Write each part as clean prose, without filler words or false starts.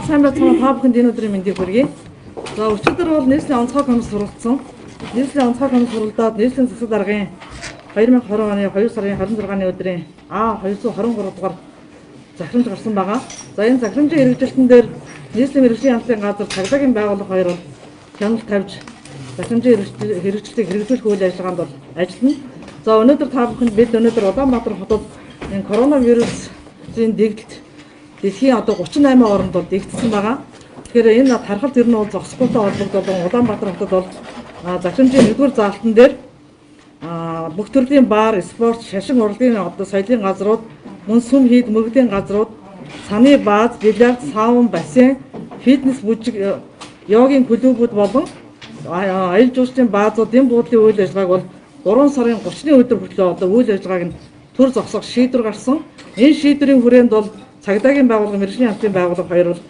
сайн байцгаана та бүхэнд энэ өдрийн мэндийг хүргэе. За өчигдөр бол нийслэлийн онцгой комисс суралцсан. Нийслэлийн онцгой комисс суралдаад нийслэлийн засаг даргын 2020 оны 2 сарын 26-ны өдрийн А223 дугаар захирамж гарсан байгаа. За энэ захирамжийн хэрэгжилтэн дээр нийслэлийн мэргэжлийн хамтын газар цагдаагийн байгууллага хоёр бол хяналт тавьж захирамжийн хэрэгжилтийг хэрэгжүүлэх үйл ажиллагаанд бол ажиллана. За өнөөдөр та бүхэнд бид өнөөдөр Улаанбаатар хотод энэ коронавирусын дэгдэлт дэлхийн одоо 38 орнд бол дэгдсэн байгаа. Тэгэхээр энэ тархалт ер нь бол зогсохгүйтэй холбогдсон Улаанбаатар хотод бол захирамжийн 1-р заалтан дээр бүх төрлийн баар, спорт, шашин урлагийн одоо соёлын газрууд, мөн сүм хийд мөрөгдлийн газрууд, саны бааз, бильярд, саун, бассейн, фитнес бүжиг, йогийн клубүүд болон аял жуулчлалын баазууд энэ буудлын үйл ажиллагааг бол 3 сарын 30-ны өдөр хүртэл одоо үйл ажиллагааг нь төр зогсоох шийдвэр гарсан. Энэ шийдвэрийн хүрээнд бол цагдаагийн байгууллага, мэргэжлийн хамтын байгууллага хоёр бол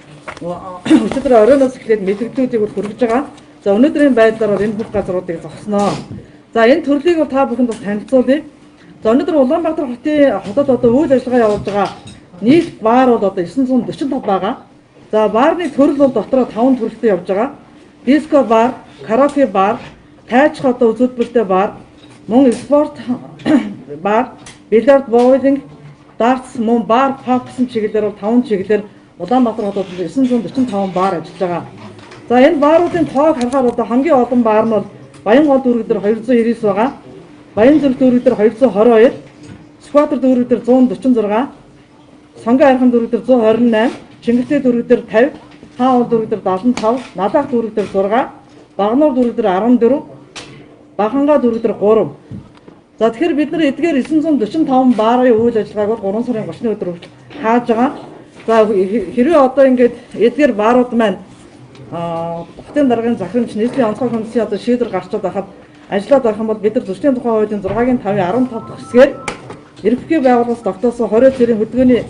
өчигдөр оройноос эхлээд мэдээллүүдийг хүргэж байгаа. За өнөөдрийн байдлаар бол энэ бүх газруудыг зогсноо. За энэ төрлийг бол та бүхэнд бас танилцуулъя. За өнөөдөр Улаанбаатар хотод одоо үйл ажиллагаа явуулж байгаа нийт баар бол одоо 945 байгаа. За баарны төрөл бол дотроо 5 төрөлтэй явж байгаа. Диско бар, караоке бар, тайчх одоо үзүүлбэртэй бар, мөн спорт бар, бильярд, боулинг, дартс, мөн бар, паб гэсэн чиглэлээр бол 5 чиглэлээр Улаанбаатар хотод 945 баар ажиллаж байгаа. За энэ бааруудын тоог харахаар одоо хамгийн олон баар нь бол Баянгол дүүрэг дээр 299 байгаа. Баянзүрх дүүрэг дээр 222, Скватер дүүрэг дээр 146, Сонгон архан дүүрэг дээр 128, Чингэлтэй дүүрэг дээр 50, Хаан дүүрэг дээр 75, Надах дүүрэг дээр 6, Багнуур дүүрэг дээр 14, Баханга дүүрэг дээр 3. За тэгэхээр бид нар эдгээр 945 баарын үйл ажиллагааг бол 3 сарын 30-ны өдөр хааж байгаа. За хэрвээ одоо ингээд эдгээр баарууд маань хотын даргын захирамж нийслэлийн онцгой комиссийн одоо шийдвэр гарчаад байхад ажиллаад байх юм бол бид нар зөрчлийн тухай хуулийн 6-гийн 5-ийн 15 дахь хэсгээр эрхлэхий байгууллагаас тогтоосон 20 цэрийн хөдөлгөөний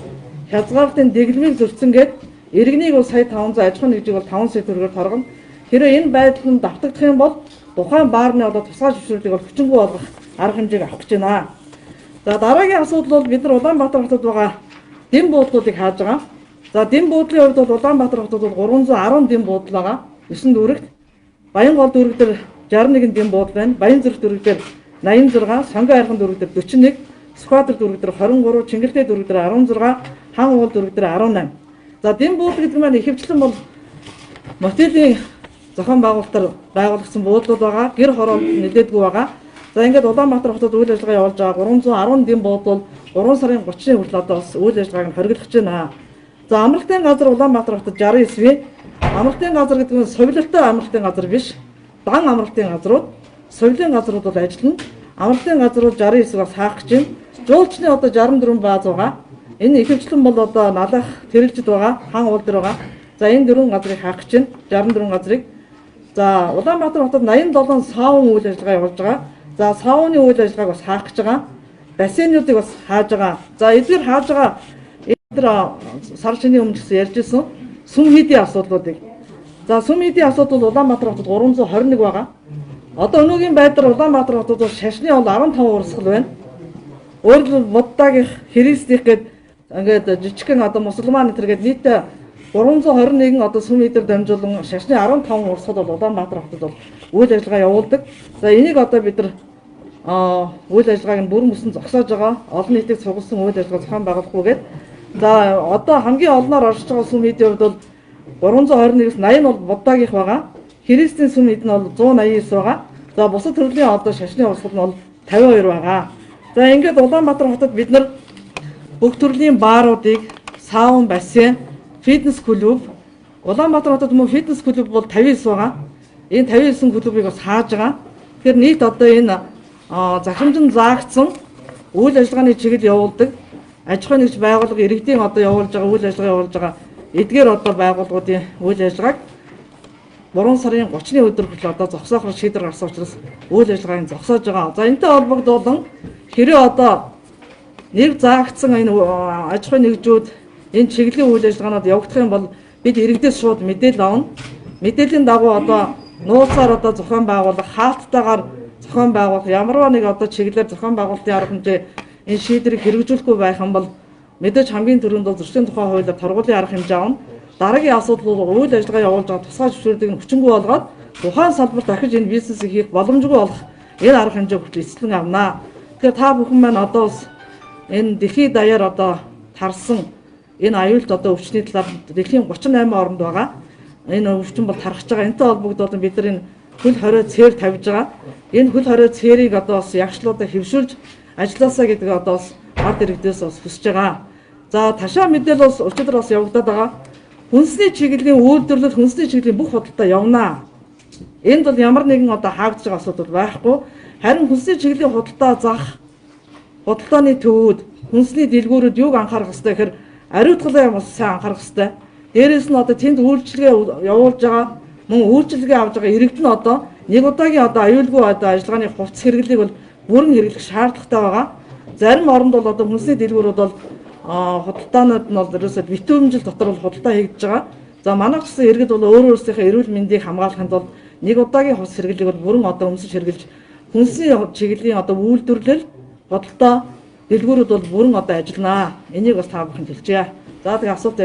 хязгаарлалтын дэглэмийг зөрчсөнгээд иргэнийг бол сая 500, аж ахуйн нэгжийг бол 5 сая төгрөгөөр торгоно. Хэрвээ энэ байдал нь давтагдах юм бол тухайн баарны одоо тусгай зөвшөөрлийг бол хүчингүй болгох арга хэмжээг авах гэж байна. За дараагийн асуудал бол бид нар Улаанбаатар хотод байгаа дэм буудлуудыг хааж байгаа. За дэм буудлын хувьд бол Улаанбаатар хотод бол 310 дэм буудал байгаа. 9 дүүрэгт. Баянгол дүүрэг дээр 61 дэм буудал байна. Баянзүрх дүүрэг дээр 86, Сонгон архан дүүрэг дээр 41, Скватер дүүрэг дээр 23, Чингэлтэй дүүрэг дээр 16, Хаан уул дүүрэг дээр 18. За дэм буудал гэдэг маань ихэвчлэн бол мотелийн зохион байгуулалтаар байгуулагдсан буудлууд байгаа. Гэр хороо нэлээдгүй байгаа. За ингээд Улаанбаатар хотод үйл ажиллагаа явуулж байгаа 310 дэм буудал 3 сарын 30-ны хүртэл одоо бас үйл ажиллагааг нь хориглож байна. За амралтын газар Улаанбаатар хотод 69 бий. Амралтын газар гэдэг нь совилолтой амралтын газар биш. Дан амралтын газрууд, совилын газрууд бол ажиллана. Амралтын газрууд 69-аас хаах гэж байна. Жуулчны одоо 64 бааз байгаа. Энэ ихэвчлэн бол одоо налах тэрэлжид байгаа, хаан уул дээр байгаа. За энэ 4 газрыг хаах гэж байна. 64 газрыг. За Улаанбаатар хотод 87 саун үйл ажиллагаа явуулж байгаа. За сауны үйл ажиллагааг бас хаах гэж байгаа. Бассейнуудыг бас хааж байгаа. За эдгээр хааж байгаа сар шинийн өмнө гэсэн ярьж ирсэн сүм хийдийн асуудлуудыг. За сүм хийдийн асуудал бол Улаанбаатар хотод 321 байгаа. Одоо өнөөгийн байдлаар Улаанбаатар хотод бол шашны бол 15 урсгал байна. Өөрөлдвөл Буддагийн христийнх гээд ингээд жижигхэн одоо мусульман гэдэг нийтдээ 321 одоо сүм хийдээр дамжуулан шашны 15 урсгал бол Улаанбаатар хотод бол үйл ажиллагаа явуулдаг. За энийг одоо бид нар үйл ажиллагааг нь бүрэн бүсэн зогсоож байгаа. Олон нийтийг цугласан үйл ажиллагаа зохион байгуулахгүйгээд за одоо хамгийн олноор оршиж байгаа сүм хийдийн хувьд бол 321-с 80 нь бол Буддагийнх байгаа. Христийн сүм хийд нь бол 189 байгаа. За бусад төрлийн одоо шашны урсгал нь бол 52 байгаа. За ингээд Улаанбаатар хотод бид нар бүх төрлийн бааруудыг, саун, бассейн, фитнес клуб, Улаанбаатар хотод мөн фитнес клуб бол 59 байгаа. Энэ 59 клубыг бас хааж байгаа. Тэгэхээр нийт одоо энэ захирамжин заагдсан үйл ажиллагааны чиглэл явуулдаг аж ахуйн нэгж байгууллага иргэдийн одоо явуулж байгаа үйл ажиллагаа явуулж байгаа эдгээр одоо байгууллагуудын үйл ажиллагааг 3 сарын 30-ны өдөр хүртэл одоо зогсоохоор шийдвэр гарсан учраас үйл ажиллагааг зогсоож байгаа. За энэтэй холбогдуулан хэрэг одоо нэг заагдсан энэ аж ахуйн нэгжүүд энэ чиглэлийн үйл ажиллагаанууд явагдах юм бол бид иргэдээс шууд мэдээлэл авна. Мэдээллийн дагуу одоо нууцаар одоо зохион байгуулах, хаалттайгаар зохион байгуулах, ямарваа нэг одоо чиглэлээр зохион байгуулалтын арга хэмжээ энэ шийдвэрийг хэрэгжүүлэхгүй байх юм бол мэдээж хамгийн түрүүнд зөрчлийн тухай хуулиар торгуулийн арга хэмжээ авна. дараагийн асуудал бол үйл ажиллагаа явуулж байгаа тусгай зөвшөөрлийг нь хүчингү болгоод тухайн салбарт дахиж энэ бизнесийг хийх боломжгүй болох энэ арга хэмжээ хүртэл эзлэн авнаа. Тэгэхээр та бүхэн маань одоо бас энэ дэлхийд даяар одоо тарсан энэ аюулт одоо өвчний талаар дэлхийн 38 орнд байгаа. Энэ өвчин бол тархаж байгаа. Энэтэй холбогдоод бид нар энэ хөл хорой цээр тавьж байгаа. Энэ хөл хорой цээрийг одоо бас ягшлуудаа хэвшүүлж ажилласаа гэдэг одоо бас ард иргэдээс бас хүсэж байгаа. За ташаа мэдээлэл бас өчигдөр бас явагдаад байгаа. Хүнсний чиглэлийн үйлдвэрлэл, хүнсний чиглэлийн бүх худалдаа явнаа. Энд бол ямар нэгэн одоо хаагдж байгаа асуудал байхгүй. Харин хүнсний чиглэлийн худалдаа зах, худалдааны төвүүд, хүнсний дэлгүүрүүд юуг анхаарах ёстой гэхээр ариутгалаа юм сайн анхаарах ёстой. Дээрээс нь одоо тэнд үйлчилгээ явуулж байгаа, мөн үйлчилгээ авж байгаа иргэд нь одоо нэг удаагийн одоо аюулгүй одоо ажиллагааны хувцас хэрэглээг бол бүрэн хэрэглэх шаардлагатай байгаа. Зарим оронд бол одоо хүнсний дэлгүүрүүд бол худалдаанууд нь бол ерөөсөө битүүмжил дотор бол худалдаа хийгдэж байгаа. За манайх гэсэн иргэд бол өөрөөсийнхөө эрүүл мэндийг хамгаалахын тулд нэг удаагийн хувцас хэрэглээг бол бүрэн одоо өмсөж хэрэглэж хүнсний чиглэлийн одоо үйлдвэрлэл, худалдаа дэлгүүрүүд бол бүрэн одоо ажилланаа. Энийг бас та бүхэнд хэлчихье. За тэгээ асуулт